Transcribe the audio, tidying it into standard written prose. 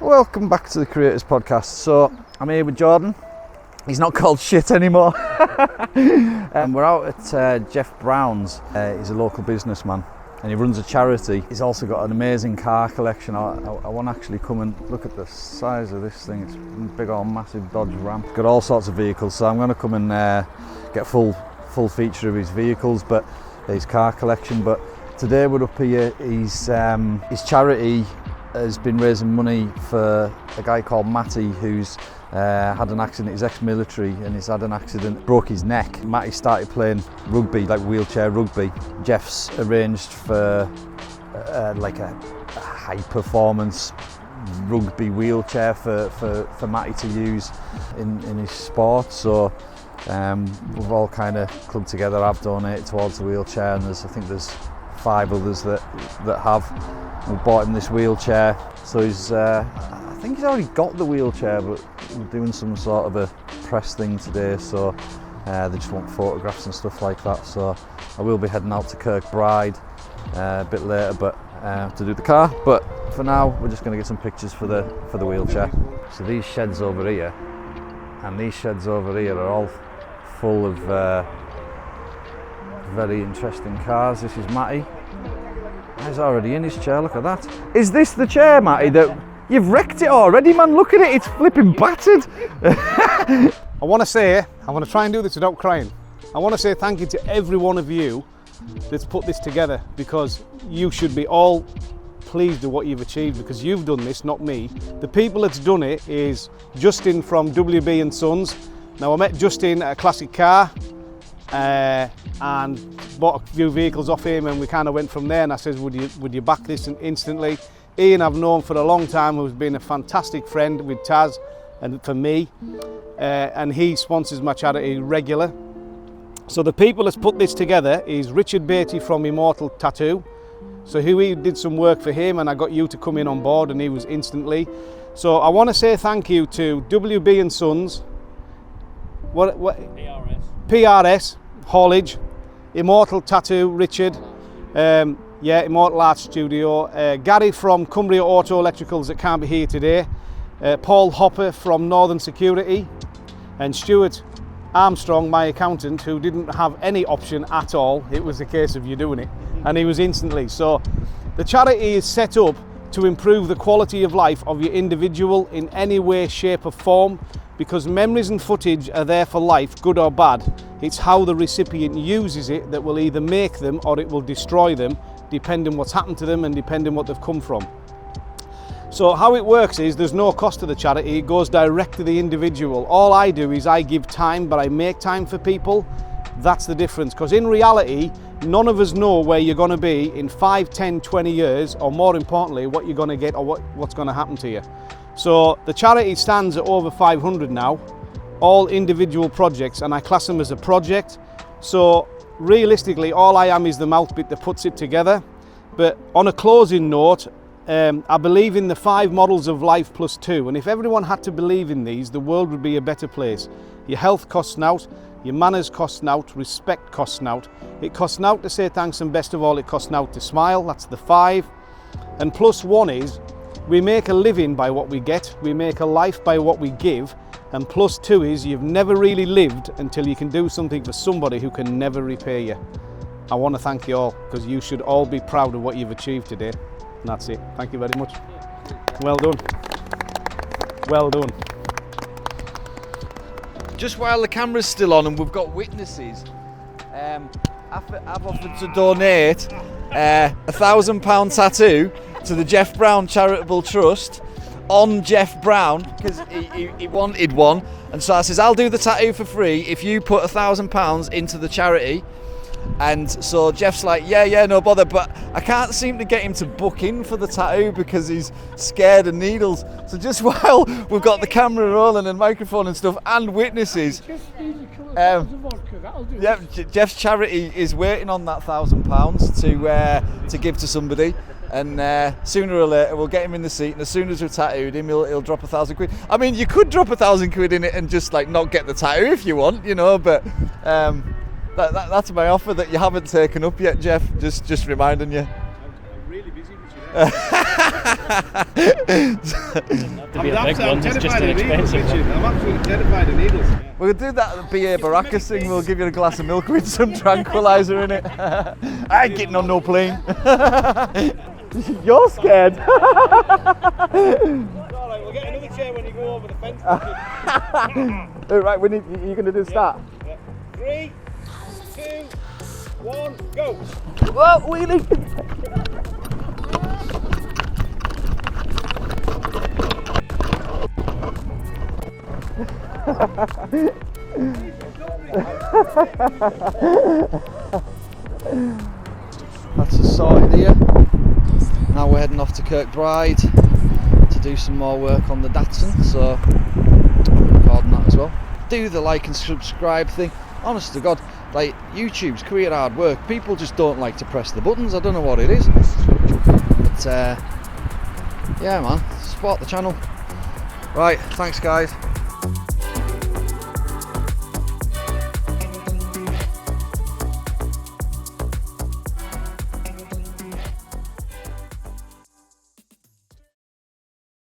Welcome back to the Creators Podcast. So I'm here with Jordan. He's not called shit anymore. And we're out at Jeff Brown's. He's a local businessman and he runs a charity. He's also got an amazing car collection. I want to actually come and look at the size of this thing. It's a big old massive Dodge Ram. Got all sorts of vehicles, so I'm going to come and get full feature of his vehicles, but his car collection. But today we're up here. His charity has been raising money for a guy called Matty who's had an accident. He's ex-military and he's had an accident, broke his neck. Matty started playing rugby, like wheelchair rugby. Jeff's arranged for like a high performance rugby wheelchair for Matty to use in his sport. So we've all kind of clubbed together. I've donated towards the wheelchair, and I think there's 5 others that have. We bought him this wheelchair, so I think he's already got the wheelchair, but we're doing some sort of a press thing today, so they just want photographs and stuff like that. So I will be heading out to Kirkbride a bit later, but to do the car. But for now, we're just going to get some pictures for the wheelchair. So these sheds over here and these sheds over here are all full of very interesting cars. This is Matty. He's already in his chair, look at that. Is this the chair, Matty, that you've wrecked it already, man? Look at it, it's flipping battered. I want to try and do this without crying. I want to say thank you to every one of you that's put this together, because you should be all pleased with what you've achieved, because you've done this, not me. The people that's done it is Justin from WB and Sons. Now I met Justin at a classic car and bought a few vehicles off him, and we kind of went from there, and I said, would you back this instantly? Ian I've known for a long time, who's been a fantastic friend with Taz and for me, and he sponsors my charity regular. So the people that's put this together is Richard Beatty from Immortal Tattoo. So he did some work for him, and I got you to come in on board, and he was instantly. So I want to say thank you to WB and Sons, PRS Haulage, Immortal Tattoo, Richard, Immortal Art Studio, Gary from Cumbria Auto Electricals that can't be here today, Paul Hopper from Northern Security, and Stuart Armstrong, my accountant, who didn't have any option at all. It was a case of you doing it, and he was instantly. So the charity is set up to improve the quality of life of your individual in any way, shape or form, because memories and footage are there for life, good or bad. It's how the recipient uses it that will either make them or it will destroy them, depending what's happened to them and depending what they've come from. So how it works is there's no cost to the charity, it goes direct to the individual. All I do is I give time, but I make time for people. That's the difference, because in reality, none of us know where you're going to be in 5, 10, 20 years, or more importantly, what you're going to get or what's going to happen to you. So the charity stands at over 500 now, all individual projects, and I class them as a project. So realistically, all I am is the mouth bit that puts it together. But on a closing note, I believe in the 5 models of life plus 2, and if everyone had to believe in these, the world would be a better place. Your health costs nought, your manners cost nought, respect costs nought. It costs nought to say thanks, and best of all, it costs nought to smile. That's the 5. And plus 1 is, we make a living by what we get, we make a life by what we give, and plus 2 is, you've never really lived until you can do something for somebody who can never repay you. I want to thank you all, because you should all be proud of what you've achieved today. And that's it. Thank you very much. Well done. Well done. Just while the camera's still on and we've got witnesses, I've offered to donate a £1,000 tattoo to the Jeff Brown Charitable Trust on Jeff Brown, because he wanted one, and so I says, I'll do the tattoo for free if you put £1,000 into the charity. And so Jeff's like, yeah, no bother, but I can't seem to get him to book in for the tattoo because he's scared of needles. So just while we've got the camera rolling and microphone and stuff and witnesses, Jeff's charity is waiting on that £1,000 to give to somebody, and sooner or later we'll get him in the seat, and as soon as we've tattooed him, he'll drop £1,000. I mean, you could drop £1,000 in it and just like not get the tattoo if you want, you know, but that's my offer that you haven't taken up yet, Jeff. Just reminding you. I'm really busy with you. To be a big one, it's just an expensive one. I'm absolutely terrified of needles. We'll do that BA Baraka thing. We'll give you a glass of milk with some tranquilizer in it. I ain't getting on no plane. You're scared. Alright, we'll get another chair when you go over the fence. Right, you're going to do start. 3, 2, 1, go. Whoa, wheelie. That's us sorted here. Now we're heading off to Kirkbride to do some more work on the Datsun, so I'm recording that as well. Do the like and subscribe thing. Honest to God, like, YouTube's career hard work. People just don't like to press the buttons. I don't know what it is. But yeah, man, support the channel. Right, thanks guys.